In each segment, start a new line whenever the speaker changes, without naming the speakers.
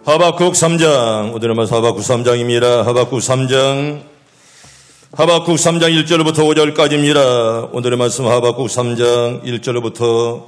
하박국 3장, 오늘은 하박국 3장입니다. 하박국 3장 1절부터 5절까지입니다. 오늘의 말씀 하박국 3장 1절부터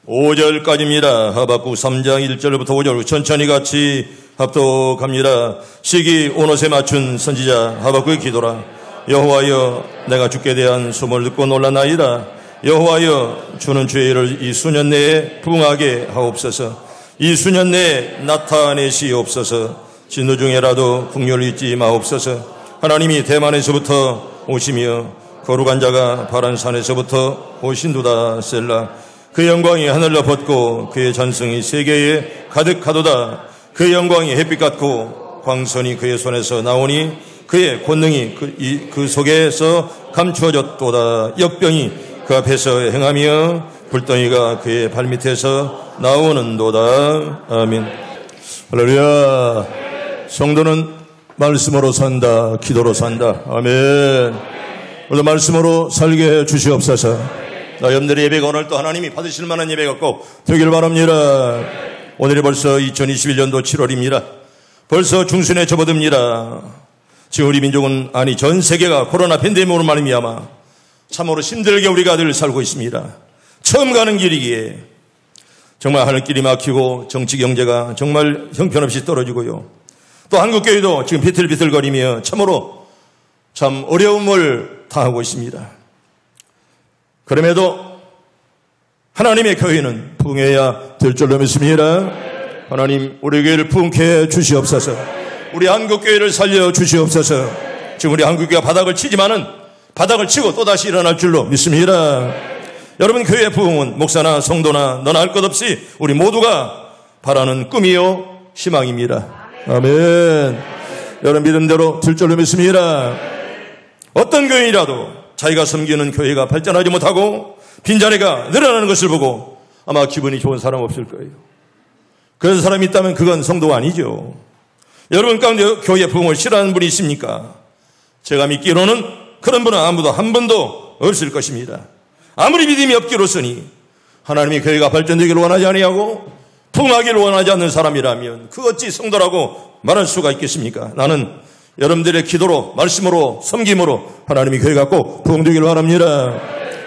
5절까지입니다. 하박국 3장 1절부터 5절 천천히 같이 합독합니다. 시기 오롯에 맞춘 선지자 하박국의 기도라. 여호와여, 내가 주께 대한 소문을 듣고 놀라나이다. 여호와여, 주는 주의 일을 이 수년 내에 부응하게 하옵소서. 이 수년 내에 나타내시옵소서. 진노 중에라도 국률을 잊지 마옵소서. 하나님이 대만에서부터 오시며 거룩한 자가 바란 산에서부터 오신도다. 셀라. 그 영광이 하늘로 벗고 그의 전승이 세계에 가득하도다. 그 영광이 햇빛 같고 광선이 그의 손에서 나오니 그의 권능이 그 속에서 감추어졌도다. 역병이 그 앞에서 행하며 불덩이가 그의 발밑에서 나오는도다. 아멘. 할렐루야. 성도는 말씀으로 산다. 기도로 산다. 아멘. 오늘 말씀으로 살게 해 주시옵소서. 여러분들의 예배가 오늘 또 하나님이 받으실 만한 예배가 꼭 되길 바랍니다. 오늘이 벌써 2021년도 7월입니다. 벌써 중순에 접어듭니다. 지금 우리 민족은, 아니 전 세계가 코로나 팬데믹으로 말미암아 참으로 힘들게 우리가 늘 살고 있습니다. 처음 가는 길이기에 정말 하늘길이 막히고 정치 경제가 정말 형편없이 떨어지고요. 또 한국교회도 지금 비틀비틀거리며 참으로 참 어려움을 당하고 있습니다. 그럼에도 하나님의 교회는 부흥해야 될 줄로 믿습니다. 하나님, 우리 교회를 부흥케 해 주시옵소서. 우리 한국교회를 살려 주시옵소서. 지금 우리 한국교회가 바닥을 치지만은 바닥을 치고 또다시 일어날 줄로 믿습니다. 여러분, 교회의 부흥은 목사나 성도나 너나 할 것 없이 우리 모두가 바라는 꿈이요 희망입니다. 아멘. 여러분 믿음대로 될 줄로 믿습니다. 어떤 교회라도 자기가 섬기는 교회가 발전하지 못하고 빈자리가 늘어나는 것을 보고 아마 기분이 좋은 사람 없을 거예요. 그런 사람이 있다면 그건 성도가 아니죠. 여러분 가운데 교회의 부흥을 싫어하는 분이 있습니까? 제가 믿기로는 그런 분은 아무도 한 분도 없을 것입니다. 아무리 믿음이 없기로서니 하나님이 교회가 발전되기를 원하지 아니하고 부흥하기를 원하지 않는 사람이라면 그 어찌 성도라고 말할 수가 있겠습니까? 나는 여러분들의 기도로, 말씀으로, 섬김으로 하나님이 교회가 꼭 부흥되기를 바랍니다.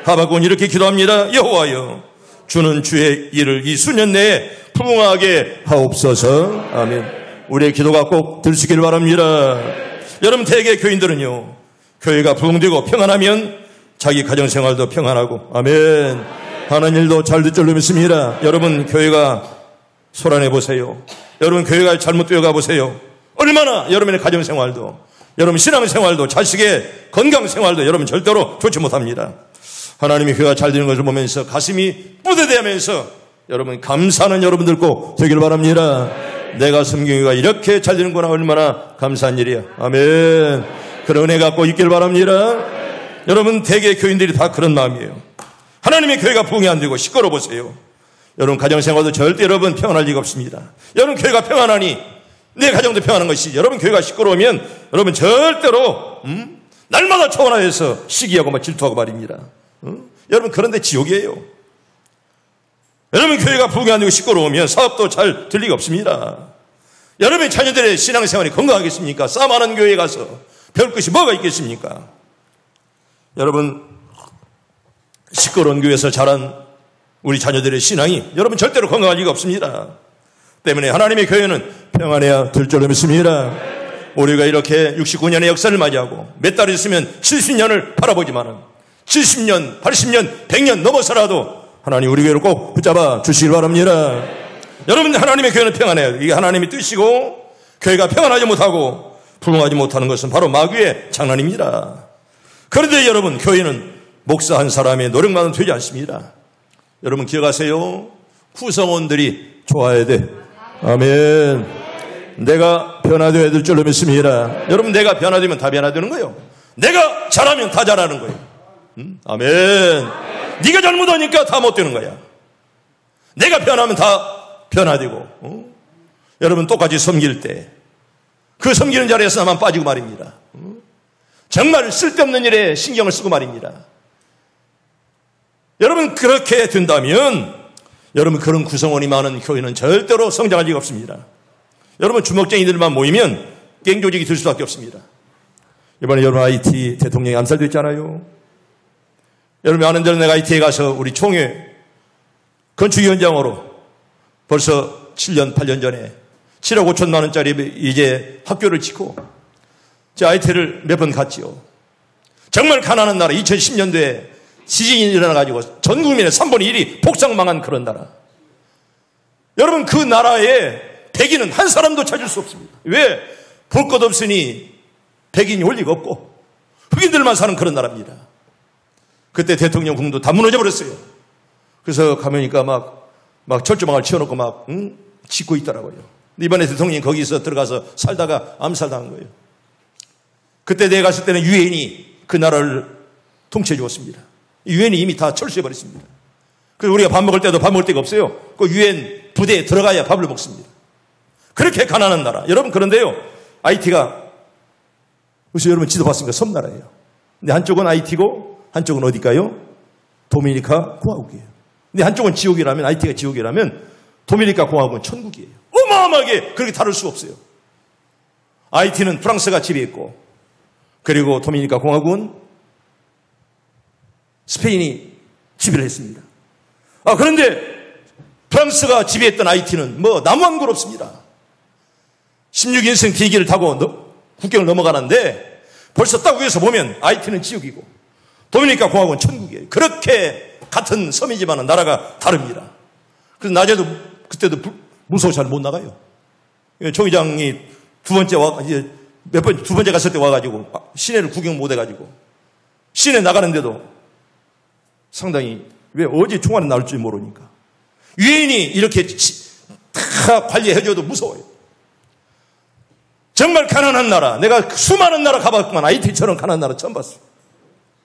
하박국은 이렇게 기도합니다. 여호와여, 주는 주의 일을 이 수년 내에 부흥하게 하옵소서. 아멘. 우리의 기도가 꼭 될 수 있기를 바랍니다. 여러분, 대개 교인들은요, 교회가 부흥되고 평안하면 자기 가정생활도 평안하고, 아멘, 하는 일도 잘 될 줄로 믿습니다. 여러분, 교회가 소란해 보세요. 여러분, 교회가 잘못되어 가보세요. 얼마나 여러분의 가정생활도, 여러분 신앙생활도, 자식의 건강생활도 여러분 절대로 좋지 못합니다. 하나님이 교회가 잘 되는 것을 보면서 가슴이 뿌듯해하면서 여러분 감사하는 여러분들 꼭 되길 바랍니다. 내가 섬기기가 이렇게 잘 되는구나, 얼마나 감사한 일이야. 아멘. 그런 은혜 갖고 있길 바랍니다. 여러분, 대개 교인들이 다 그런 마음이에요. 하나님의 교회가 부흥이 안 되고 시끄러워 보세요. 여러분 가정생활도 절대 여러분 평안할 리가 없습니다. 여러분 교회가 평안하니 내 가정도 평안한 것이지. 여러분 교회가 시끄러우면 여러분 절대로 날마다 초원하여서 시기하고 막 질투하고 말입니다. 여러분 그런데 지옥이에요. 여러분 교회가 부흥이 안 되고 시끄러우면 사업도 잘 될 리가 없습니다. 여러분의 자녀들의 신앙생활이 건강하겠습니까? 싸움하는 교회에 가서 배울 것이 뭐가 있겠습니까? 여러분, 시끄러운 교회에서 자란 우리 자녀들의 신앙이 여러분 절대로 건강할 리가 없습니다. 때문에 하나님의 교회는 평안해야 될 줄로 믿습니다. 우리가 이렇게 69년의 역사를 맞이하고 몇 달 있으면 70년을 바라보지만은 70년, 80년, 100년 넘어서라도 하나님 우리 교회를 꼭 붙잡아 주시길 바랍니다. 여러분, 하나님의 교회는 평안해요. 이게 하나님의 뜻이고, 교회가 평안하지 못하고 부흥하지 못하는 것은 바로 마귀의 장난입니다. 그런데 여러분, 교회는 목사 한 사람의 노력만은 되지 않습니다. 여러분 기억하세요. 구성원들이 좋아야 돼. 아멘. 내가 변화되어야 될 줄로 믿습니다. 여러분, 내가 변화되면 다 변화되는 거예요. 내가 잘하면 다 잘하는 거예요. 아멘. 네가 잘못하니까 다 못되는 거야. 내가 변하면 다 변화되고. 여러분, 똑같이 섬길 때 그 섬기는 자리에서 나만 빠지고 말입니다. 정말 쓸데없는 일에 신경을 쓰고 말입니다. 여러분, 그렇게 된다면 여러분, 그런 구성원이 많은 교회는 절대로 성장할 리가 없습니다. 여러분 주먹쟁이들만 모이면 갱 조직이 될 수밖에 없습니다. 이번에 여러분 IT 대통령이 암살됐잖아요. 여러분 아는 대로 내가 IT에 가서 우리 총회 건축위원장으로 벌써 7년 8년 전에 7억 5천만 원짜리 이제 학교를 짓고 제 IT를 몇 번 갔지요. 정말 가난한 나라. 2010년도에 지진이 일어나가지고 전 국민의 3분의 1이 폭삭망한 그런 나라. 여러분 그 나라에 백인은 한 사람도 찾을 수 없습니다. 왜? 볼 것 없으니 백인이 올 리가 없고 흑인들만 사는 그런 나라입니다. 그때 대통령 궁도 다 무너져 버렸어요. 그래서 가면니까 막 철조망을 치워놓고 막 짓고 있더라고요. 이번에 대통령이 거기서 들어가서 살다가 암살당한 거예요. 그때 내가 갔을 때는 유엔이 그 나라를 통치해 주었습니다. 유엔이 이미 다 철수해버렸습니다. 그래서 우리가 밥 먹을 때도 밥 먹을 데가 없어요. 그 유엔 부대에 들어가야 밥을 먹습니다. 그렇게 가난한 나라. 여러분 그런데요. IT가 그래서 여러분 지도 봤습니까? 섬나라예요. 근데 한쪽은 IT고 한쪽은 어딜까요? 도미니카 공화국이에요. 근데 한쪽은 지옥이라면 IT가 지옥이라면 도미니카 공화국은 천국이에요. 어마어마하게 그렇게 다를 수 없어요. IT는 프랑스가 지배했고 그리고 도미니카 공화국은 스페인이 지배를 했습니다. 그런데 프랑스가 지배했던 IT는 나무 한 그루 없습니다. 16인승 비행기를 타고 국경을 넘어가는데 벌써 딱 위에서 보면 IT는 지옥이고 도미니카 공화국은 천국이에요. 그렇게 같은 섬이지만 나라가 다릅니다. 그래서 낮에도 그때도 무서워 잘 못 나가요. 총회장이 두 번째 갔을 때 와가지고 시내를 구경 못 해가지고 시내 나가는데도 상당히 왜 어디 총알이 나올 줄 모르니까 유엔이 이렇게 다 관리해줘도 무서워요. 정말 가난한 나라. 내가 수많은 나라 가봤구만. IT처럼 가난한 나라 처음 봤어요.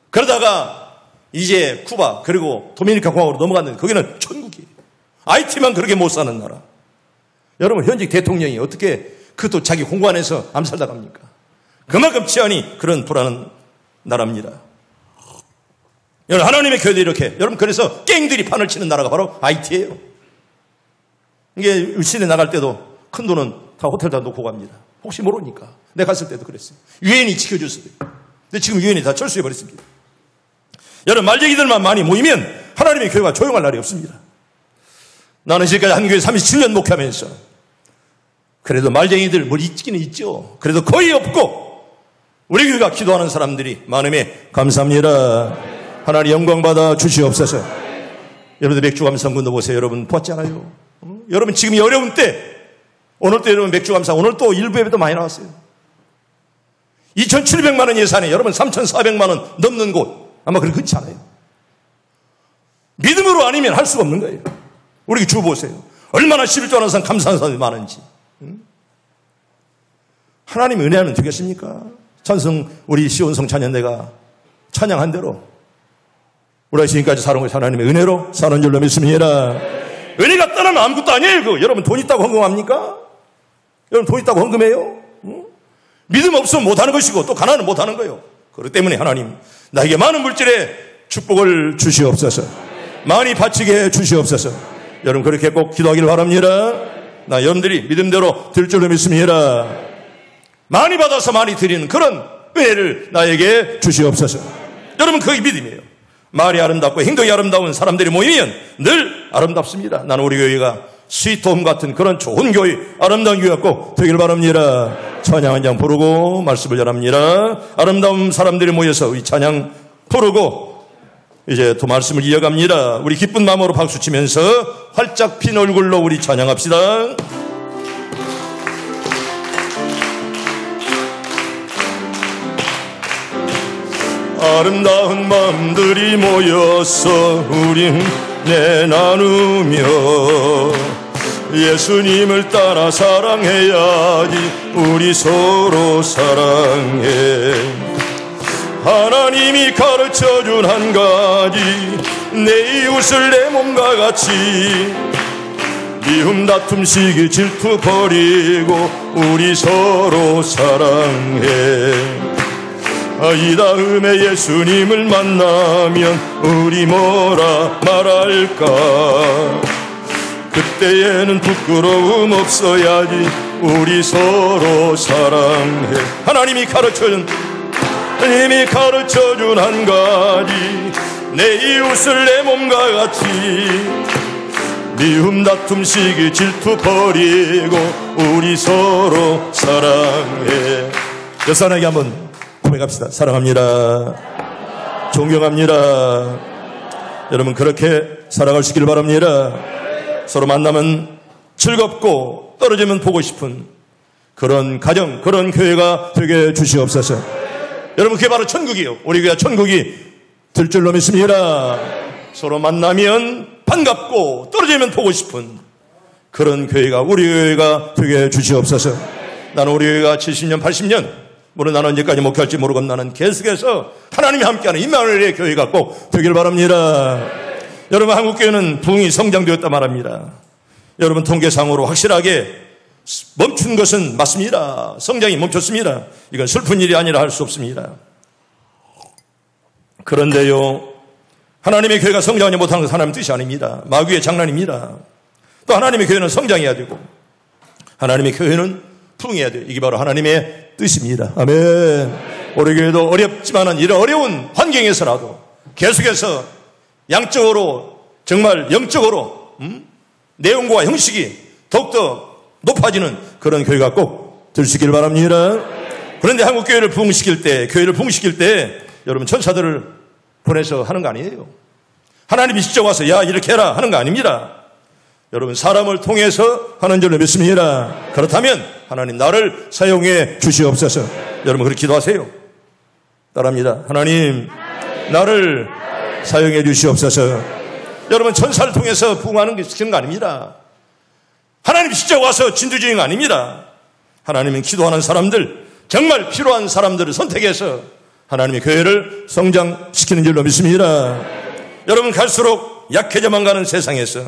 그러다가 이제 쿠바 그리고 도미니카 공화국으로 넘어갔는데 거기는 천국이에요. IT만 그렇게 못 사는 나라. 여러분 현직 대통령이 어떻게 그것도 자기 공관에서 암살당합니까? 그만큼 치안이 그런 불안한 나라입니다. 여러분 하나님의 교회도 이렇게 여러분 그래서 갱들이 판을 치는 나라가 바로 IT예요. 이게 시내 나갈 때도 큰 돈은 다 호텔 다 놓고 갑니다. 혹시 모르니까. 내가 갔을 때도 그랬어요. 유엔이 지켜줄 수도 있고. 근데 지금 유엔이 다 철수해버렸습니다. 여러분 말쟁이들만 많이 모이면 하나님의 교회가 조용할 날이 없습니다. 나는 지금까지 한 교회 37년 목회하면서 그래도 말쟁이들 뭘 있기는 있죠. 그래도 거의 없고 우리 교회가 기도하는 사람들이 많음에 감사합니다. 하나님 영광 받아 주시옵소서. 여러분들 맥주 감상군도 보세요. 여러분 봤잖아요. 여러분 지금 이 어려운 때 오늘 또 여러분 맥주 감상 오늘 또 일부 예배도 많이 나왔어요. 2,700만 원 예산에 여러분 3,400만 원 넘는 곳 아마 그렇지 않아요. 믿음으로 아니면 할 수가 없는 거예요. 우리 주 보세요. 얼마나 11조 하는 사람 감사하는 사람이 많은지. 하나님 은혜는 되겠습니까? 찬성 우리 시온성 찬양대가 찬양한 대로 우리가 지금까지 살아온 것이 하나님의 은혜로 사는 줄로 믿습니다. 은혜가 떠나면 아무것도 아니에요. 그거. 여러분 돈 있다고 헌금합니까? 여러분 돈 있다고 헌금해요? 믿음 없으면 못하는 것이고 또 가난은 못하는 거예요. 그렇기 때문에 하나님 나에게 많은 물질의 축복을 주시옵소서. 많이 바치게 주시옵소서. 여러분 그렇게 꼭 기도하기를 바랍니다. 나 여러분들이 믿음대로 들 줄로 믿습니다. 많이 받아서 많이 드리는 그런 은혜를 나에게 주시옵소서. 여러분 그게 믿음이에요. 말이 아름답고 행동이 아름다운 사람들이 모이면 늘 아름답습니다. 나는 우리 교회가 스위트홈 같은 그런 좋은 교회, 아름다운 교회가 꼭 되길 바랍니다. 찬양 한 장 부르고 말씀을 전합니다. 아름다운 사람들이 모여서 이 찬양 부르고 이제 또 말씀을 이어갑니다. 우리 기쁜 마음으로 박수치면서 활짝 핀 얼굴로 우리 찬양합시다. 아름다운 마음들이 모여서 우린 내 나누며 예수님을 따라 사랑해야지. 우리 서로 사랑해. 하나님이 가르쳐준 한 가지, 내 이웃을 내 몸과 같이. 미움 다툼 시기 질투 버리고 우리 서로 사랑해. 이 다음에 예수님을 만나면 우리 뭐라 말할까. 그때에는 부끄러움 없어야지. 우리 서로 사랑해. 하나님이 가르쳐준 한 가지, 내 이웃을 내 몸과 같이 미움 다툼 시기 질투 버리고 우리 서로 사랑해. 여사나에게 한번 고백합시다. 사랑합니다. 존경합니다. 여러분 그렇게 살아가시길 바랍니다. 서로 만나면 즐겁고 떨어지면 보고 싶은 그런 가정, 그런 교회가 되게 주시옵소서. 여러분 그게 바로 천국이요. 우리 교회가 천국이 될 줄로 믿습니다. 서로 만나면 반갑고 떨어지면 보고 싶은 그런 교회가, 우리 교회가 되게 주시옵소서. 나는 우리 교회가 70년 80년, 물론 나는 언제까지 목회할지 모르고 나는 계속해서 하나님이 함께하는 임마누엘의 교회가 꼭 되길 바랍니다. 여러분 한국교회는 부흥이 성장되었다 말합니다. 여러분 통계상으로 확실하게 멈춘 것은 맞습니다. 성장이 멈췄습니다. 이건 슬픈 일이 아니라 할 수 없습니다. 그런데요, 하나님의 교회가 성장하지 못하는 것은 하나님의 뜻이 아닙니다. 마귀의 장난입니다. 또 하나님의 교회는 성장해야 되고 하나님의 교회는 부흥해야 돼요. 이게 바로 하나님의 뜻입니다. 아멘. 우리 교회도 어렵지만은 이런 어려운 환경에서라도 계속해서 양적으로 정말 영적으로 내용과 형식이 더욱더 높아지는 그런 교회가 꼭 될 수 있기를 바랍니다. 그런데 한국 교회를 부흥시킬 때, 교회를 부흥시킬 때 여러분 천사들을 보내서 하는 거 아니에요. 하나님이 직접 와서 야 이렇게 해라 하는 거 아닙니다. 여러분 사람을 통해서 하는 줄로 믿습니다. 그렇다면 하나님 나를 사용해 주시옵소서. 여러분 그렇게 기도하세요. 따라합니다. 하나님 나를 사용해 주시옵소서. 여러분 천사를 통해서 부흥하는 게 시키는 거 아닙니다. 하나님이 직접 와서 진두지휘는 거 아닙니다. 하나님은 기도하는 사람들, 정말 필요한 사람들을 선택해서 하나님의 교회를 성장시키는 줄로 믿습니다. 여러분 갈수록 약해져만 가는 세상에서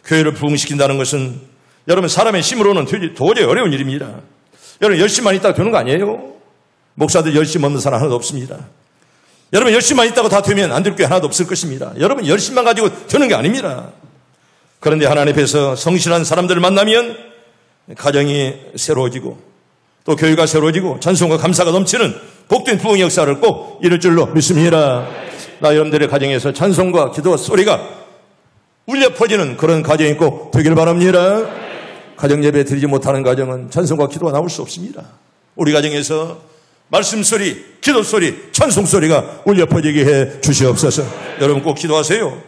교회를 부흥시킨다는 것은 여러분 사람의 힘으로는 도저히 어려운 일입니다. 여러분 열심만 있다가 되는 거 아니에요. 목사들 열심 없는 사람 하나도 없습니다. 여러분 열심만 있다고 다 되면 안 될 게 하나도 없을 것입니다. 여러분 열심만 가지고 되는 게 아닙니다. 그런데 하나님 앞에서 성실한 사람들을 만나면 가정이 새로워지고 또 교회가 새로워지고 찬송과 감사가 넘치는 복된 부흥 역사를 꼭 이룰 줄로 믿습니다. 나 여러분들의 가정에서 찬송과 기도 소리가 울려 퍼지는 그런 가정이 꼭 되길 바랍니다. 가정 예배 드리지 못하는 가정은 찬송과 기도가 나올 수 없습니다. 우리 가정에서 말씀 소리, 기도 소리, 찬송 소리가 울려 퍼지게 해 주시옵소서. 여러분 꼭 기도하세요.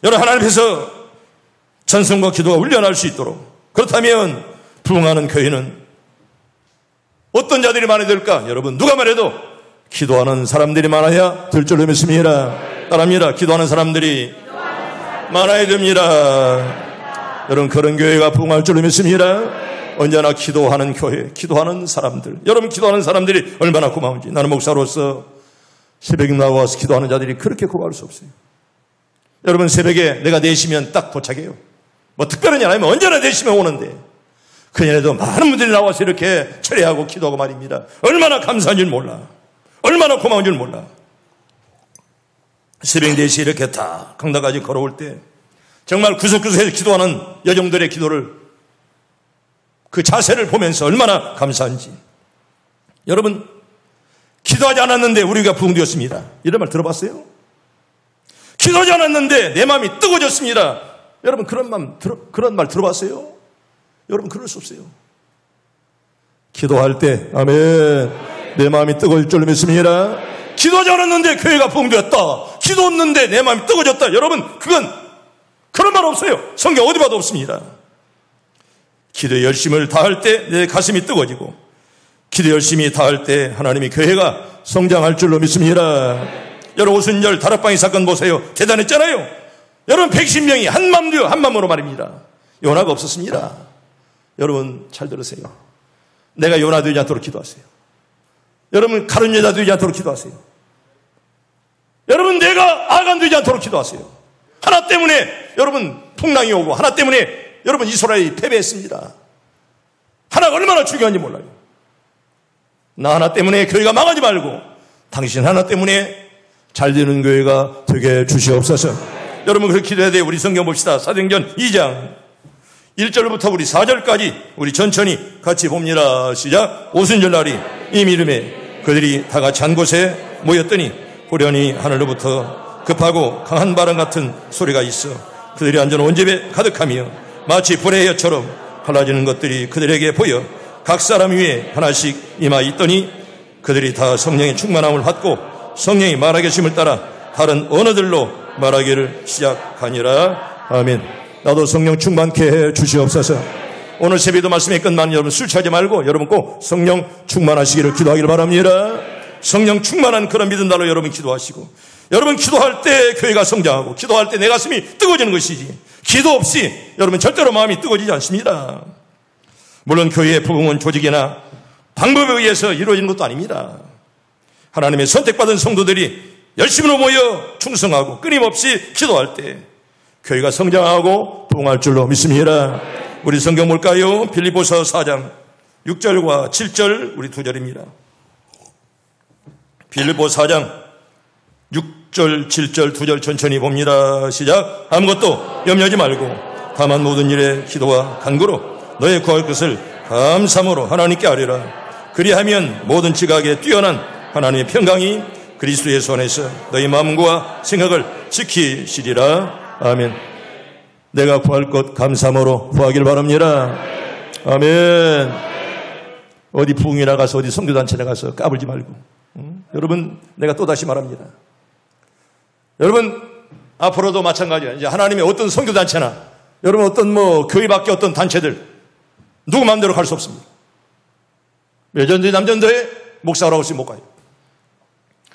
여러분 하나님 앞에서 찬송과 기도가 울려날 수 있도록. 그렇다면 부흥하는 교회는 어떤 자들이 많아야 될까? 여러분 누가 말해도 기도하는 사람들이 많아야 될 줄로 믿습니다. 따라합니다. 기도하는 사람들이 많아야 됩니다. 여러분 그런 교회가 부흥할 줄로 믿습니다. 언제나 기도하는 교회, 기도하는 사람들. 여러분 기도하는 사람들이 얼마나 고마운지. 나는 목사로서 새벽에 나와서 기도하는 자들이 그렇게 고마울 수 없어요. 여러분 새벽에 내가 4시면 딱 도착해요. 뭐 특별한 일 아니면 언제나 4시면 오는데 그녀에도 많은 분들이 나와서 이렇게 철회하고 기도하고 말입니다. 얼마나 감사한 줄 몰라. 얼마나 고마운 줄 몰라. 새벽 4시에 이렇게 다 강당까지 걸어올 때 정말 구석구석에서 기도하는 여종들의 기도를 그 자세를 보면서 얼마나 감사한지. 여러분 기도하지 않았는데 우리가 부흥되었습니다. 이런 말 들어봤어요? 기도하지 않았는데 내 마음이 뜨거워졌습니다. 여러분 그런 말 들어봤어요? 여러분 그럴 수 없어요. 기도할 때 아멘 내 마음이 뜨거울 줄로 믿습니다. 기도하지 않았는데 교회가 부흥되었다. 기도했는데 내 마음이 뜨거워졌다. 여러분 그런 말 없어요. 성경 어디 봐도 없습니다. 기도의 열심을 다할 때 내 가슴이 뜨거워지고 기도 열심히 다할 때 하나님의 교회가 성장할 줄로 믿습니다. 여러분 오순절 다락방의 사건 보세요. 대단했잖아요. 여러분 110명이 한 마음도요. 한 마음으로 말입니다. 요나가 없었습니다. 여러분 잘 들으세요. 내가 요나 되지 않도록 기도하세요. 여러분 가룟 여자 되지 않도록 기도하세요. 여러분 내가 아간 되지 않도록 기도하세요. 하나 때문에 여러분 풍랑이 오고 하나 때문에 여러분 이스라엘이 패배했습니다. 하나가 얼마나 중요한지 몰라요. 나 하나 때문에 교회가 망하지 말고 당신 하나 때문에 잘 되는 교회가 되게 주시옵소서. 여러분 그렇게 기도해야 돼요. 우리 성경 봅시다. 사도행전 2장 1절부터 우리 4절까지 우리 천천히 같이 봅니다. 시작. 오순절날이 이 이름에 그들이 다 같이 한 곳에 모였더니 호련히 하늘로부터 급하고 강한 바람 같은 소리가 있어 그들이 앉은 온 집에 가득하며 마치 불의 혀처럼 갈라지는 것들이 그들에게 보여 각 사람 위에 하나씩 임하 있더니 그들이 다 성령의 충만함을 받고 성령이 말하게 하심을 따라 다른 언어들로 말하기를 시작하니라. 아멘. 나도 성령 충만케 해 주시옵소서. 오늘 새벽도 말씀이 끝나면 여러분 술 취하지 말고 여러분 꼭 성령 충만하시기를 기도하기를 바랍니다. 성령 충만한 그런 믿음 날로 여러분 기도하시고, 여러분 기도할 때 교회가 성장하고 기도할 때 내 가슴이 뜨거워지는 것이지, 기도 없이 여러분 절대로 마음이 뜨거워지지 않습니다. 물론 교회의 부흥은 조직이나 방법에 의해서 이루어지는 것도 아닙니다. 하나님의 선택받은 성도들이 열심으로 모여 충성하고 끊임없이 기도할 때 교회가 성장하고 부흥할 줄로 믿습니다. 우리 성경 볼까요? 빌립보서 4장 6절과 7절 우리 두 절입니다. 빌립보 4장 6절 7절 두 절 천천히 봅니다. 시작. 아무것도 염려하지 말고 다만 모든 일에 기도와 간구로 너의 구할 것을 감사함으로 하나님께 아뢰라. 그리하면 모든 지각에 뛰어난 하나님의 평강이 그리스도 예수 안에서 너희 마음과 생각을 지키시리라. 아멘. 내가 구할 것 감사함으로 구하길 바랍니다. 아멘. 어디 부흥회 나가서 어디 선교단체 나가서 까불지 말고, 여러분 내가 또다시 말합니다. 여러분 앞으로도 마찬가지예요. 이제 하나님의 어떤 선교단체나 여러분 어떤 교회 밖에 어떤 단체들 누구 마음대로 갈 수 없습니다. 여전도회 남전도회 목사라고 하시면 못 가요.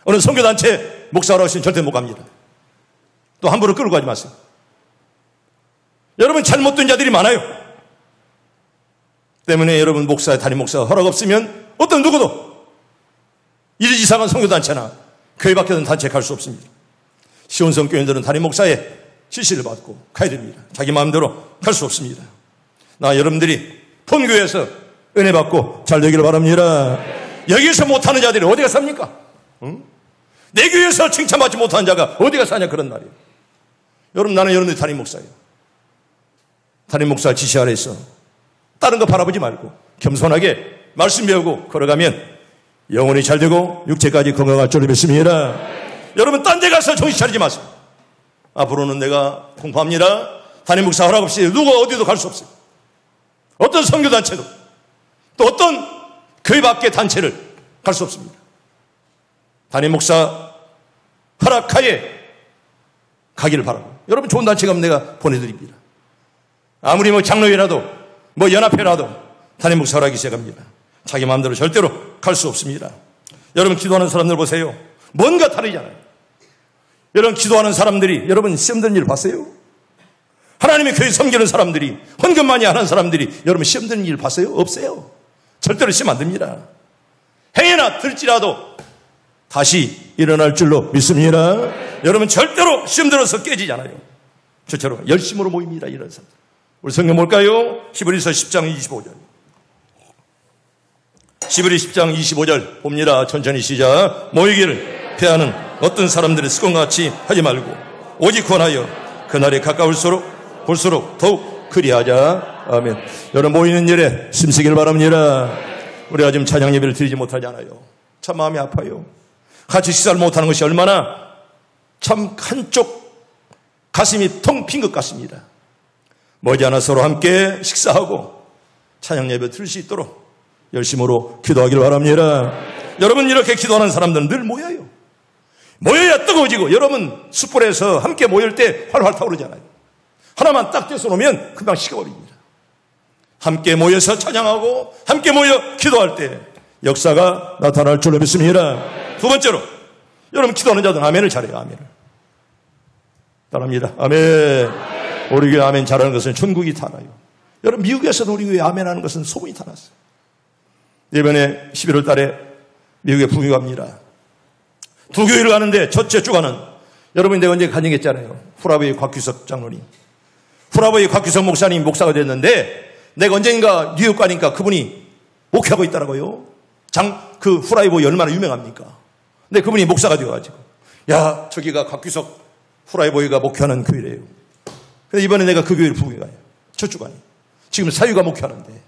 어느 선교단체 목사라고 하시면 절대 못 갑니다. 또 함부로 끌고 가지 마세요. 여러분 잘못된 자들이 많아요. 때문에 여러분 목사, 담임 목사 허락 없으면 어떤 누구도 이상한 선교단체나 교회 밖에 있는 단체에 갈 수 없습니다. 시온성 교인들은 담임 목사의 지시를 받고 가야 됩니다. 자기 마음대로 갈 수 없습니다. 나 여러분들이 본교회에서 은혜 받고 잘 되기를 바랍니다. 여기서 못하는 자들이 어디가 삽니까? 응? 내 교회에서 칭찬받지 못하는 자가 어디가 사냐 그런 말이에요. 여러분 나는 여러분들이 담임 목사예요. 담임 목사 지시 아래서 다른 거 바라보지 말고 겸손하게 말씀 배우고 걸어가면 영혼이 잘 되고 육체까지 건강할 줄을 믿습니다. 여러분 딴 데 가서 정신 차리지 마세요. 앞으로는 내가 공부합니다. 담임 목사 허락 없이 누가 어디도 갈 수 없어요. 어떤 선교단체도 또 어떤 교회 밖의 단체를 갈 수 없습니다. 담임 목사 허락하에 가기를 바라고, 여러분 좋은 단체 가면 내가 보내드립니다. 아무리 장로회라도 연합회라도 담임 목사 허락이 시작합니다. 자기 마음대로 절대로 갈 수 없습니다. 여러분 기도하는 사람들 보세요. 뭔가 다르잖아요. 여러분 기도하는 사람들이 여러분 시험 드는 일 봤어요? 하나님의 교회 섬기는 사람들이, 헌금 많이 하는 사람들이 여러분 시험 드는 일 봤어요? 없어요. 절대로 시험 안 듭니다. 행여나 들지라도 다시 일어날 줄로 믿습니다. 여러분 절대로 시험 들어서 깨지잖아요. 저처럼 열심으로 모입니다. 이런 사람. 우리 성경 볼까요? 히브리서 10장 25절. 히브리 10장 25절 봅니다. 천천히 시작. 모이기를 패하는 어떤 사람들의 습관과 같이 하지 말고 오직 권하여 그날에 가까울수록 볼수록 더욱 그리하자. 아멘. 여러분 모이는 일에 힘쓰길 바랍니다. 우리가 지금 찬양 예배를 드리지 못하잖아요. 참 마음이 아파요. 같이 식사를 못하는 것이 얼마나 참 한쪽 가슴이 텅 빈 것 같습니다. 머지않아 서로 함께 식사하고 찬양 예배 드릴 수 있도록 열심으로 기도하기를 바랍니다. 여러분 이렇게 기도하는 사람들은 늘 모여요. 모여야 뜨거워지고, 여러분 숯불에서 함께 모일 때 활활 타오르잖아요. 하나만 딱 떼서 놓으면 금방 식어버립니다. 함께 모여서 찬양하고 함께 모여 기도할 때 역사가 나타날 줄로 믿습니다. 두 번째로 여러분 기도하는 자들은 아멘을 잘해요. 아멘을 따라합니다. 아멘. 우리 교회 아멘 잘하는 것은 천국이 타나요. 여러분 미국에서도 우리 교회 아멘하는 것은 소문이 타났어요. 이번에 11월 달에 미국에 부흥회 갑니다. 두 교회를 가는데 첫째 주간은 여러분 내가 언제 간증했잖아요. 후라베이 곽규석 장로님, 후라베이 곽규석 목사님 목사가 됐는데 내가 언젠가 뉴욕 가니까 그분이 목회하고 있더라고요. 그 후라이보이 얼마나 유명합니까? 근데 그분이 목사가 되어가지고, 야 저기가 곽규석 후라이보이가 목회하는 교회래요. 그래서 이번에 내가 그 교회를 부흥해 가요. 첫 주간에 지금 사유가 목회하는데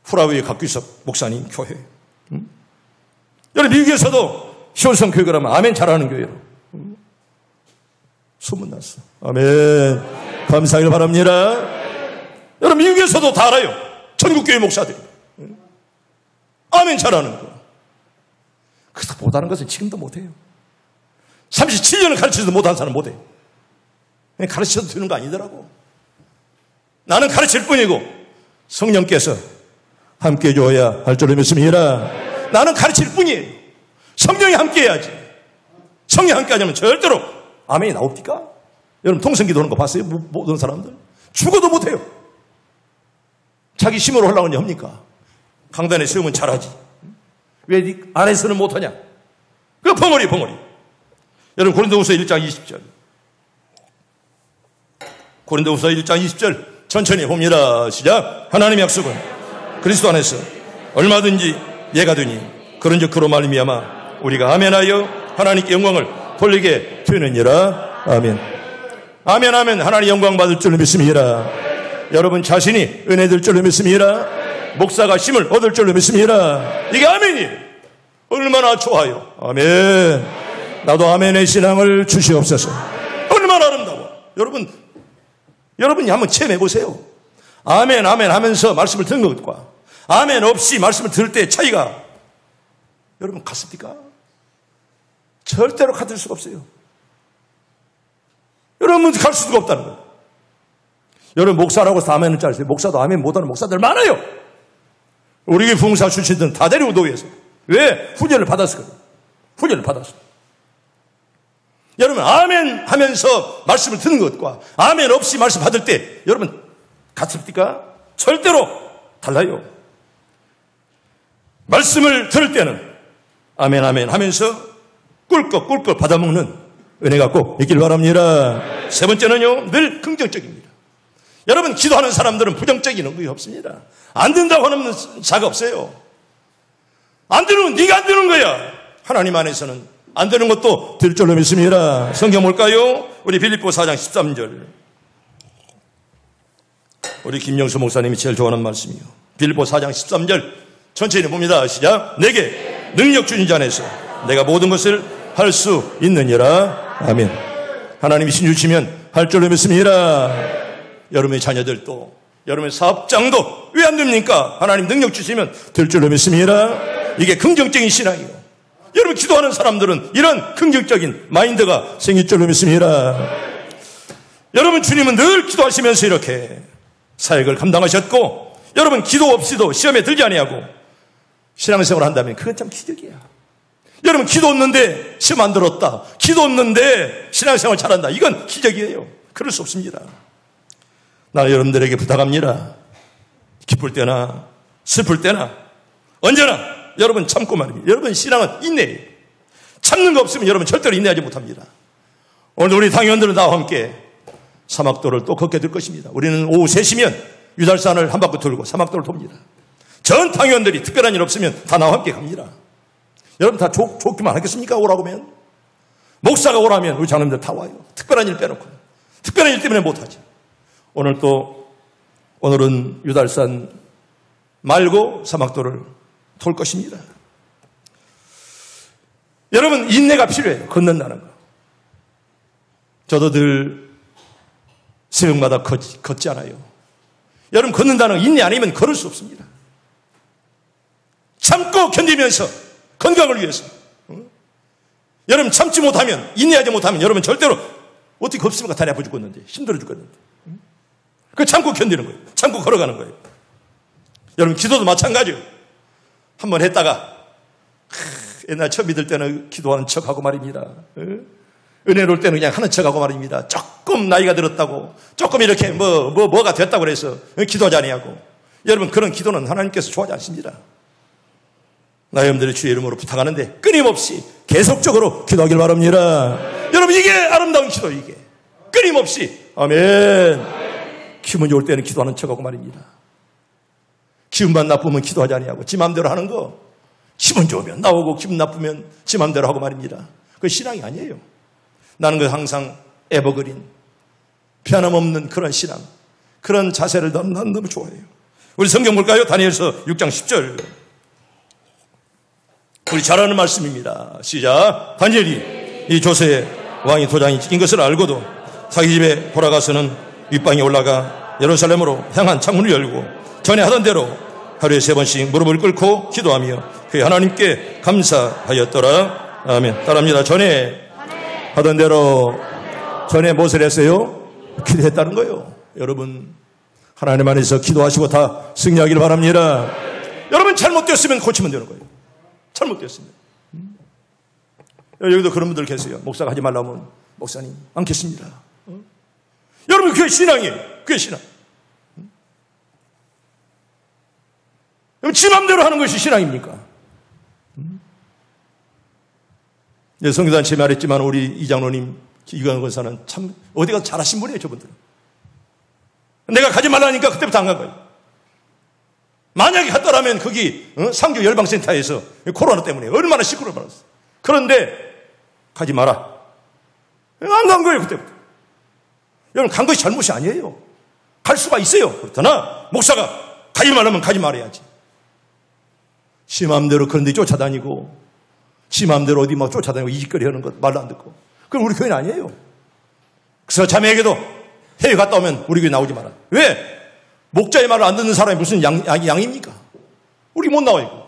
후라우의 각규석 목사님 교회. 여러분 미국에서도 희원성 교회가 라면 아멘 잘하는 교회로 소문났어. 아멘. 감사하길 바랍니다. 여러분 미국에서도 다 알아요. 전국교회 목사들이 아멘 잘하는 거. 그래서 못하는 것은 지금도 못해요. 37년을 가르쳐도 못하는 사람은 못해요. 가르쳐도 되는 거 아니더라고. 나는 가르칠 뿐이고 성령께서 함께 해줘야 할 줄을 믿습니다. 나는 가르칠 뿐이에요. 성령이 함께 해야지. 성령이 함께 하냐면 절대로 아멘이 나옵니까? 여러분 통성기도 하는 거 봤어요? 모든 사람들 죽어도 못해요. 자기 힘으로 하려고 합니까? 강단에 세우면 잘하지. 왜 네 안에서는 못하냐? 그 벙어리. 여러분 고린도후서 1장 20절. 고린도후서 1장 20절 천천히 봅니다. 시작. 하나님의 약속은 그리스도 안에서 얼마든지 예가 되니 그런즉 그로 말미암아 우리가 아멘하여 하나님께 영광을 돌리게 되느니라. 아멘. 아멘. 하나님 영광 받을 줄로 믿습니다. 여러분 자신이 은혜 될 줄로 믿습니다. 목사가 힘을 얻을 줄로 믿습니다. 이게 아멘이에요. 얼마나 좋아요. 아멘. 나도 아멘의 신앙을 주시옵소서. 얼마나 아름다워. 여러분이 한번 체험해 보세요. 아멘 하면서 말씀을 듣는 것과 아멘 없이 말씀을 들을 때 차이가 여러분 같습니까? 절대로 같을 수가 없어요. 여러분 갈 수가 없다는 거예요. 여러분 목사라고 해서 아멘을 짜르세요. 목사도 아멘 못하는 목사들 많아요. 우리 교회 부흥사 출신들은 다 데리고 노예해서. 왜? 훈련을 받았을 거예요. 훈련을 받았어요. 여러분 아멘 하면서 말씀을 듣는 것과 아멘 없이 말씀 받을 때 여러분 같습니까? 절대로 달라요. 말씀을 들을 때는 아멘 하면서 꿀꺽 받아먹는 은혜가 꼭 있길 바랍니다. 세 번째는요, 늘 긍정적입니다. 여러분 기도하는 사람들은 부정적인 의견이 없습니다. 안 된다고 하는 자가 없어요. 안 되는 건 네가 안 되는 거야. 하나님 안에서는 안 되는 것도 될 줄로 믿습니다. 성경 볼까요? 우리 빌립보 4장 13절. 우리 김영수 목사님이 제일 좋아하는 말씀이요. 빌립보 4장 13절 천천히 봅니다. 시작. 내게 능력 주신 자 안에서 내가 모든 것을 할 수 있느니라. 아멘. 하나님이 신 주시면 할 줄로 믿습니다. 여러분의 자녀들도 여러분의 사업장도 왜 안 됩니까? 하나님 능력 주시면 될 줄로 믿습니다. 이게 긍정적인 신앙이에요. 여러분 기도하는 사람들은 이런 긍정적인 마인드가 생길 줄로 믿습니다. 여러분 주님은 늘 기도하시면서 이렇게 사역을 감당하셨고 여러분 기도 없이도 시험에 들지 아니하고 신앙생활을 한다면 그건 참 기적이야. 여러분 기도 없는데 시험 안 들었다. 기도 없는데 신앙생활 잘한다. 이건 기적이에요. 그럴 수 없습니다. 나는 여러분들에게 부탁합니다. 기쁠 때나 슬플 때나 언제나 여러분 참고 말입니다. 여러분 신앙은 인내예요. 참는 거 없으면 여러분 절대로 인내하지 못합니다. 오늘 우리 당회원들은 나와 함께 사막도를 또 걷게 될 것입니다. 우리는 오후 3시면 유달산을 한 바퀴 돌고 사막도를 돕니다. 전 당회원들이 특별한 일 없으면 다 나와 함께 갑니다. 여러분 다 좋기만 하겠습니까? 오라고 하면. 목사가 오라면 우리 장로님들 다 와요. 특별한 일 빼놓고. 특별한 일 때문에 못하지. 오늘은 유달산 말고 사막도를 돌 것입니다. 여러분 인내가 필요해요. 걷는다는 거. 저도 늘 새벽마다 걷지 않아요. 여러분 걷는다는 거 인내 아니면 걸을 수 없습니다. 참고 견디면서 건강을 위해서. 여러분 참지 못하면 인내하지 못하면 여러분 절대로 어떻게 걷습니까? 다리 아파 죽겠는데 힘들어 죽겠는데. 그 참고 견디는 거예요. 참고 걸어가는 거예요. 여러분 기도도 마찬가지예요. 한번 했다가 옛날 처음 믿을 때는 기도하는 척하고 말입니다. 은혜로울 때는 그냥 하는 척하고 말입니다. 조금 나이가 들었다고 조금 이렇게 뭐가 됐다고 그래서 기도하지 아니하고. 여러분 그런 기도는 하나님께서 좋아하지 않습니다. 나 여러분들의 주의 이름으로 부탁하는데 끊임없이 계속적으로 기도하길 바랍니다. 여러분 이게 아름다운 기도. 이게 끊임없이. 아멘. 기분 좋을 때는 기도하는 척하고 말입니다. 기분만 나쁘면 기도하지 아니하고 지 마음대로 하는 거 기분 좋으면 나오고 기분 나쁘면 지 마음대로 하고 말입니다. 그건 신앙이 아니에요. 나는 그 항상 에버그린 변함없는 그런 신앙. 그런 자세를 난 너무 좋아해요. 우리 성경 볼까요? 다니엘서 6장 10절. 우리 잘 아는 말씀입니다. 시작. 다니엘이 이 조세 왕이 도장이 찍힌 것을 알고도 자기 집에 돌아가서는 윗방에 올라가 예루살렘으로 향한 창문을 열고 전에 하던 대로 하루에 3번씩 무릎을 꿇고 기도하며 그의 하나님께 감사하였더라. 아멘. 따라합니다. 전에 하던 대로 전에 무엇을 했어요? 기도했다는 거예요. 여러분 하나님 안에서 기도하시고 다 승리하기를 바랍니다. 여러분 잘못되었으면 고치면 되는 거예요. 잘못되었습니다. 여기도 그런 분들 계세요. 목사가 하지 말라면 목사님 않겠습니다. 여러분 그게 신앙이에요. 그게 신앙. 지 맘대로 하는 것이 신앙입니까? 성교단체 말했지만 우리 이장로님 이광현 권사는 참 어디가 잘하신 분이에요. 저분들은. 내가 가지 말라니까 그때부터 안 간 거예요. 만약에 갔더라면 거기 상교 열방센터에서 코로나 때문에 얼마나 시끄러워 말았어. 그런데 가지 마라. 안 간 거예요. 그때부터. 여러분 간 것이 잘못이 아니에요. 갈 수가 있어요. 그렇다나 목사가 가지 말라면 가지 말아야지. 지 마음대로 그런 데 쫓아다니고 지 마음대로 어디 막 쫓아다니고 이짓거리 하는 것 말도 안 듣고 그건 우리 교회는 아니에요. 그래서 자매에게도 해외 갔다 오면 우리 교회 나오지 마라. 왜? 목자의 말을 안 듣는 사람이 무슨 양입니까? 우리 못 나와요.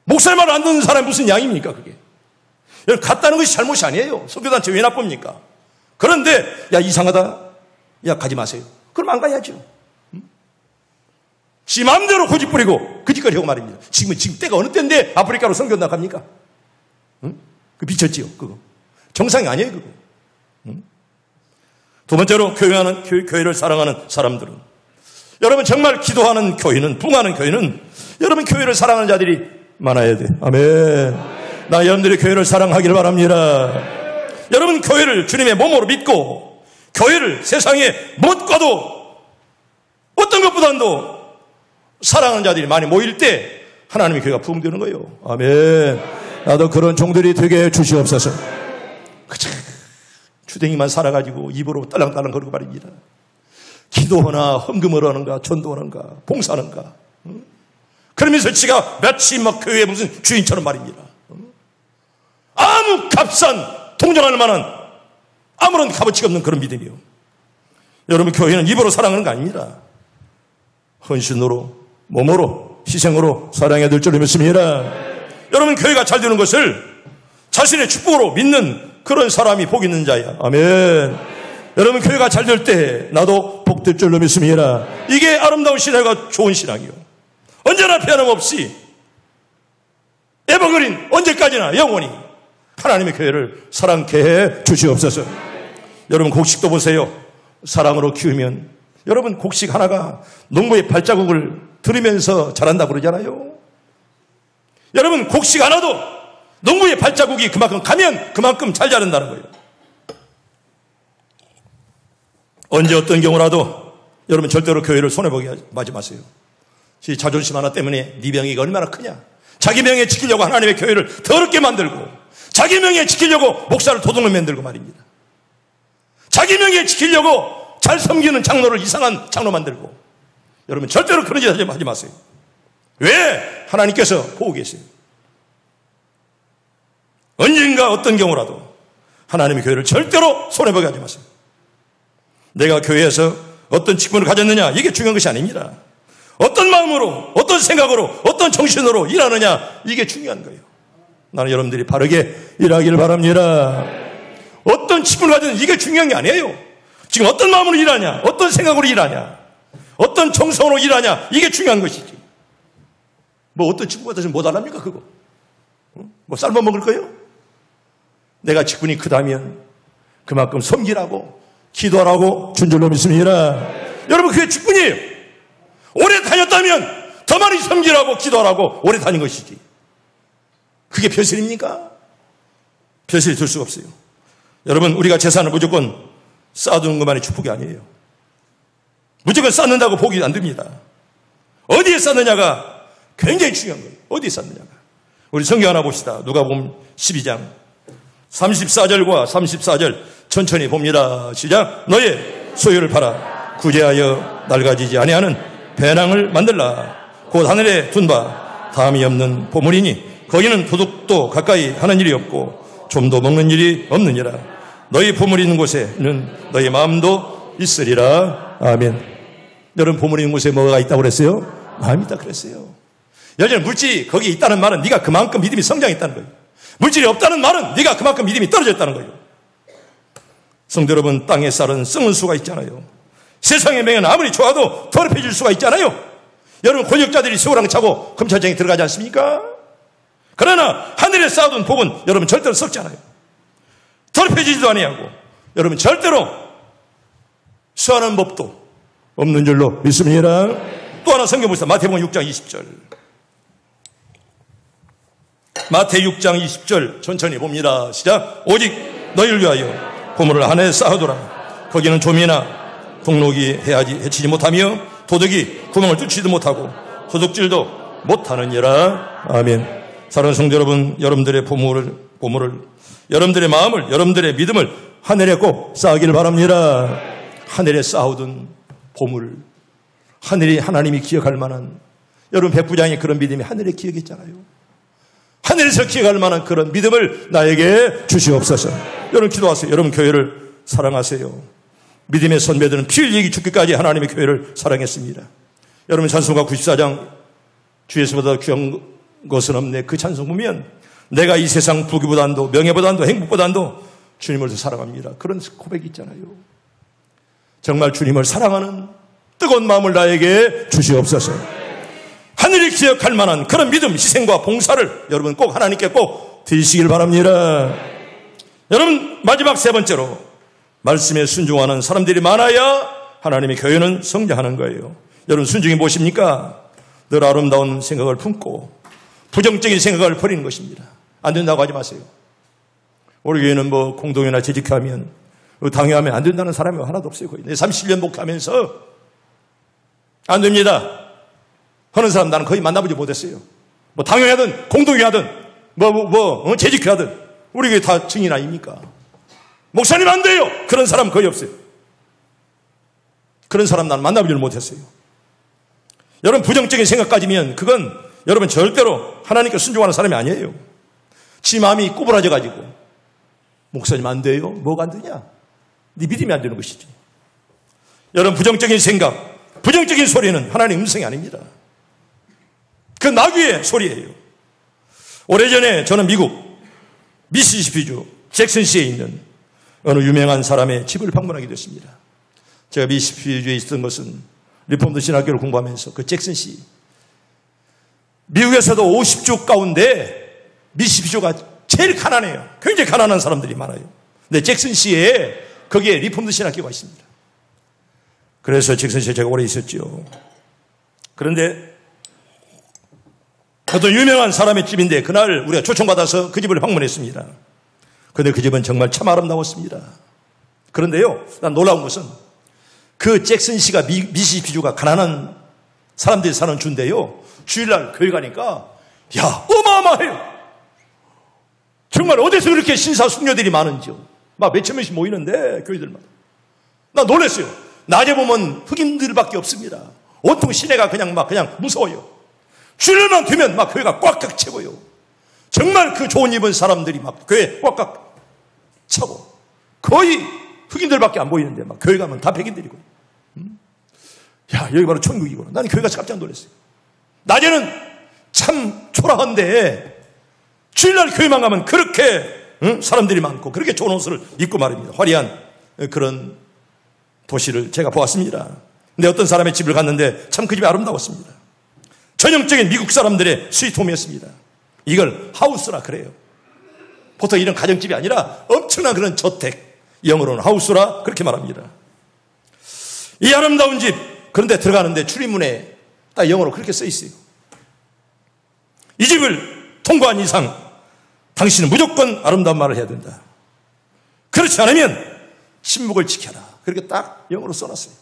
목사의 말을 안 듣는 사람이 무슨 양입니까? 그게. 여러분 갔다는 것이 잘못이 아니에요. 선교단체 왜 나쁩니까? 그런데 야 이상하다. 야 가지 마세요. 그럼 안 가야죠. 지 마음대로 고집 부리고 그 짓거리 하고 말입니다. 지금 때가 어느 때인데 아프리카로 선교 나갑니까? 응? 그 미쳤지요. 그거 정상이 아니에요. 그거. 응? 두 번째로 교회를 사랑하는 사람들은 여러분 정말 기도하는 교회는 부흥하는 교회는 여러분 교회를 사랑하는 자들이 많아야 돼. 아멘. 나 여러분들이 교회를 사랑하기를 바랍니다. 여러분 교회를 주님의 몸으로 믿고 교회를 세상에 무엇과도 어떤 것보다도 사랑하는 자들이 많이 모일 때 하나님의 교회가 부흥되는 거예요. 아멘. 나도 그런 종들이 되게 주시옵소서. 그쵸. 주댕이만 살아가지고 입으로 딸랑딸랑 거리고 말입니다. 기도하나 헌금을 하는가 전도하는가 봉사하는가 그러면서 지가 마치 막 교회의 무슨 주인처럼 말입니다. 아무 값싼 동정할 만한 아무런 값어치가 없는 그런 믿음이요. 여러분 교회는 입으로 사랑하는 거 아닙니다. 헌신으로 몸으로 희생으로 사랑해야 될 줄 믿습니다. 여러분 교회가 잘 되는 것을 자신의 축복으로 믿는 그런 사람이 복 있는 자야. 아멘. 여러분 교회가 잘 될 때 나도 복 될 줄로 믿습니다. 이게 아름다운 신앙과 좋은 신앙이요. 언제나 변함없이 에버그린 언제까지나 영원히 하나님의 교회를 사랑케 해 주시옵소서. 여러분 곡식도 보세요. 사랑으로 키우면 여러분 곡식 하나가 농부의 발자국을 들으면서 자란다고 그러잖아요. 여러분 곡식 하나도 농부의 발자국이 그만큼 가면 그만큼 잘 자란다는 거예요. 언제 어떤 경우라도 여러분 절대로 교회를 손해보게 하지 마세요. 자존심 하나 때문에 네 명예가 얼마나 크냐. 자기 명예 지키려고 하나님의 교회를 더럽게 만들고 자기 명예 지키려고 목사를 도둑을 만들고 말입니다. 자기 명예 지키려고 잘 섬기는 장로를 이상한 장로 만들고 여러분 절대로 그런 짓 하지 마세요. 왜? 하나님께서 보고 계세요. 언젠가 어떤 경우라도 하나님의 교회를 절대로 손해보게 하지 마세요. 내가 교회에서 어떤 직분을 가졌느냐 이게 중요한 것이 아닙니다. 어떤 마음으로 어떤 생각으로 어떤 정신으로 일하느냐 이게 중요한 거예요. 나는 여러분들이 바르게 일하기를 바랍니다. 어떤 직분을 가졌느냐 이게 중요한 게 아니에요. 지금 어떤 마음으로 일하냐 어떤 생각으로 일하냐 어떤 정성으로 일하냐 이게 중요한 것이지. 뭐 어떤 직분 가졌으면 못 알랍니까 그거. 뭐 삶아 먹을 거예요? 내가 직분이 크다면 그만큼 섬기라고 기도하라고 준 줄로 믿습니다. 여러분 그게 직분이에요. 오래 다녔다면 더 많이 섬기라고 기도하라고 오래 다닌 것이지. 그게 벼슬입니까? 벼슬이 될 수가 없어요. 여러분 우리가 재산을 무조건 쌓아두는 것만이 축복이 아니에요. 무조건 쌓는다고 복이 안 됩니다. 어디에 쌓느냐가 굉장히 중요한 거예요. 어디에 쌓느냐가. 우리 성경 하나 봅시다. 누가복음 12장 34절과 34절 천천히 봅니다. 시작. 너의 소유를 팔아 구제하여 낡아지지 아니하는 배낭을 만들라. 곧 하늘에 둔 바 다함이 없는 보물이니 거기는 도둑도 가까이 하는 일이 없고 좀도 먹는 일이 없느니라. 너희 보물이 있는 곳에는 너희 마음도 있으리라. 아멘. 여러분, 보물이 있는 곳에 뭐가 있다고 그랬어요? 마음이 있다 그랬어요. 여전히 물질이 거기에 있다는 말은 네가 그만큼 믿음이 성장했다는 거예요. 물질이 없다는 말은 네가 그만큼 믿음이 떨어졌다는 거예요. 성도 여러분, 땅의 쌀은 썩는 수가 있잖아요. 세상의 명예는 아무리 좋아도 더럽혀질 수가 있잖아요. 여러분, 권력자들이 수호랑 차고 검찰청에 들어가지 않습니까? 그러나 하늘에 쌓아둔 복은 여러분 절대로 썩지 않아요. 더럽혀지지도 아니하고 여러분 절대로 수하는 법도 없는 줄로 믿습니다. 또 하나 성경 보시다. 마태복음 6장 20절. 마태 6장 20절 천천히 봅니다. 시작. 오직 너희를 위하여 보물을 하늘에 쌓아두라. 거기는 좀이나 동록이 해치지 못하며 도둑이 구멍을 뚫지도 못하고 도둑질도 못하느니라. 아멘. 사랑하는 성도 여러분, 여러분들의 보물을 여러분들의 마음을, 여러분들의 믿음을 하늘에 꼭 쌓기를 바랍니다. 하늘에 쌓아둔 보물, 하늘이 하나님이 기억할 만한, 여러분 백부장의 그런 믿음이 하늘에 기억했잖아요. 하늘에서 기억할 만한 그런 믿음을 나에게 주시옵소서. 여러분 기도하세요. 여러분 교회를 사랑하세요. 믿음의 선배들은 피 흘리기 죽기까지 하나님의 교회를 사랑했습니다. 여러분 찬송가 94장 주에서보다 귀한 것은 없네. 그 찬송 보면 내가 이 세상 부귀보다도 명예보다도 행복보다도 주님을 더 사랑합니다. 그런 고백이 있잖아요. 정말 주님을 사랑하는 뜨거운 마음을 나에게 주시옵소서. 하늘이 기억할 만한 그런 믿음, 희생과 봉사를 여러분 꼭 하나님께 꼭 드리시길 바랍니다. 여러분 마지막 세 번째로 말씀에 순종하는 사람들이 많아야 하나님의 교회는 성장하는 거예요. 여러분 순종이 무엇입니까? 늘 아름다운 생각을 품고 부정적인 생각을 버리는 것입니다. 안 된다고 하지 마세요. 우리 교회는 뭐 공동회나 재직하면 당회하면 안 된다는 사람이 하나도 없어요. 거의. 30년 목회하면서 안 됩니다 하는 사람 나는 거의 만나보지 못했어요. 뭐 당회하든 공동회하든 재직회하든 우리 교회 다 증인 아닙니까? 목사님 안 돼요! 그런 사람 거의 없어요. 그런 사람 나는 만나보지 못했어요. 여러분 부정적인 생각 가지면 그건 여러분 절대로 하나님께 순종하는 사람이 아니에요. 지 마음이 꼬부라져가지고 목사님 안 돼요? 뭐가 안 되냐? 네 믿음이 안 되는 것이지. 여러분 부정적인 생각, 부정적인 소리는 하나님의 음성이 아닙니다. 그 나귀의 소리예요. 오래전에 저는 미국 미시시피주 잭슨시에 있는 어느 유명한 사람의 집을 방문하게 됐습니다. 제가 미시시피주에 있었던 것은 리폼드 신학교를 공부하면서 그 잭슨시 미국에서도 50주 가운데 미시시피주가 제일 가난해요. 굉장히 가난한 사람들이 많아요. 근데 잭슨시에 거기에 리폼드 신학교가 있습니다. 그래서 잭슨시에 제가 오래 있었죠. 그런데 어떤 유명한 사람의 집인데 그날 우리가 초청받아서 그 집을 방문했습니다. 그런데 그 집은 정말 참 아름다웠습니다. 그런데요, 난 놀라운 것은 그 잭슨시가 미시시피주가 가난한 사람들이 사는 주인데요, 주일날 교회 가니까 야 어마어마해요. 정말 어디서 이렇게 신사숙녀들이 많은지요. 막 몇천 명씩 모이는데 교회들마다. 나 놀랐어요. 낮에 보면 흑인들밖에 없습니다. 온통 시내가 그냥 무서워요. 주일만 되면 막 교회가 꽉꽉 채고요. 정말 그 좋은 입은 사람들이 막 교회 꽉꽉 차고 거의 흑인들밖에 안 보이는데 막 교회 가면 다 백인들이고. 야 여기 바로 천국이구나. 나는 교회 가서 깜짝 놀랐어요. 낮에는 참 초라한데 주일날 교회만 가면 그렇게 사람들이 많고 그렇게 좋은 옷을 입고 말입니다. 화려한 그런 도시를 제가 보았습니다. 근데 어떤 사람의 집을 갔는데 참 그 집이 아름다웠습니다. 전형적인 미국 사람들의 스위트홈이었습니다. 이걸 하우스라 그래요. 보통 이런 가정집이 아니라 엄청난 그런 저택, 영어로는 하우스라 그렇게 말합니다. 이 아름다운 집, 그런데 들어가는데 출입문에 딱 영어로 그렇게 써 있어요. 이 집을 통과한 이상 당신은 무조건 아름다운 말을 해야 된다. 그렇지 않으면 침묵을 지켜라. 그렇게 딱 영어로 써놨어요.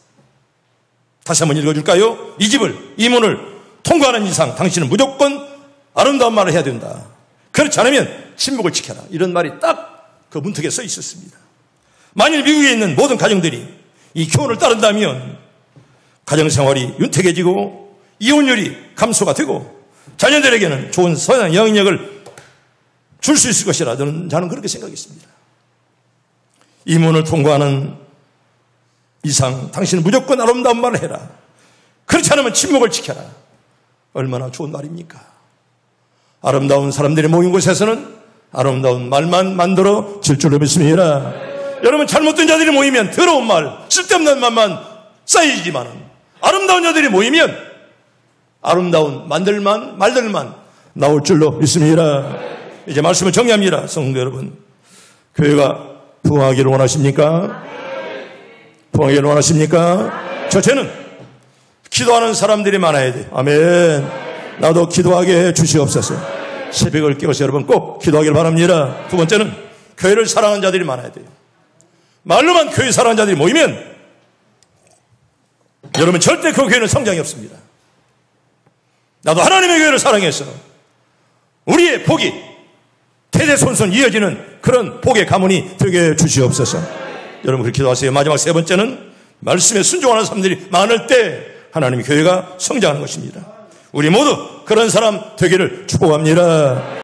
다시 한번 읽어줄까요? 이 집을, 이 문을 통과하는 이상 당신은 무조건 아름다운 말을 해야 된다. 그렇지 않으면 침묵을 지켜라. 이런 말이 딱 그 문턱에 써 있었습니다. 만일 미국에 있는 모든 가정들이 이 교훈을 따른다면 가정생활이 윤택해지고 이혼율이 감소가 되고 자녀들에게는 좋은 선한 영향력을 줄 수 있을 것이라 저는 그렇게 생각했습니다. 이 문을 통과하는 이상 당신은 무조건 아름다운 말을 해라. 그렇지 않으면 침묵을 지켜라. 얼마나 좋은 말입니까? 아름다운 사람들이 모인 곳에서는 아름다운 말만 만들어 질 줄로 믿습니다. 여러분, 잘못된 자들이 모이면 더러운 말, 쓸데없는 말만 쌓이지만 아름다운 자들이 모이면 아름다운 말들만 나올 줄로 믿습니다. 이제 말씀을 정리합니다. 성도 여러분, 교회가 부흥하기를 원하십니까? 부흥하기를 원하십니까? 저는 기도하는 사람들이 많아야 돼요. 아멘. 나도 기도하게 해 주시옵소서. 새벽을 깨워서 여러분 꼭 기도하기를 바랍니다. 두 번째는 교회를 사랑하는 자들이 많아야 돼요. 말로만 교회 사랑하는 자들이 모이면 여러분 절대 그 교회는 성장이 없습니다. 나도 하나님의 교회를 사랑해서 우리의 복이 대대손손 이어지는 그런 복의 가문이 되게 주시옵소서. 여러분 그렇게 기도하세요. 마지막 세 번째는 말씀에 순종하는 사람들이 많을 때 하나님의 교회가 성장하는 것입니다. 우리 모두 그런 사람 되기를 축복합니다.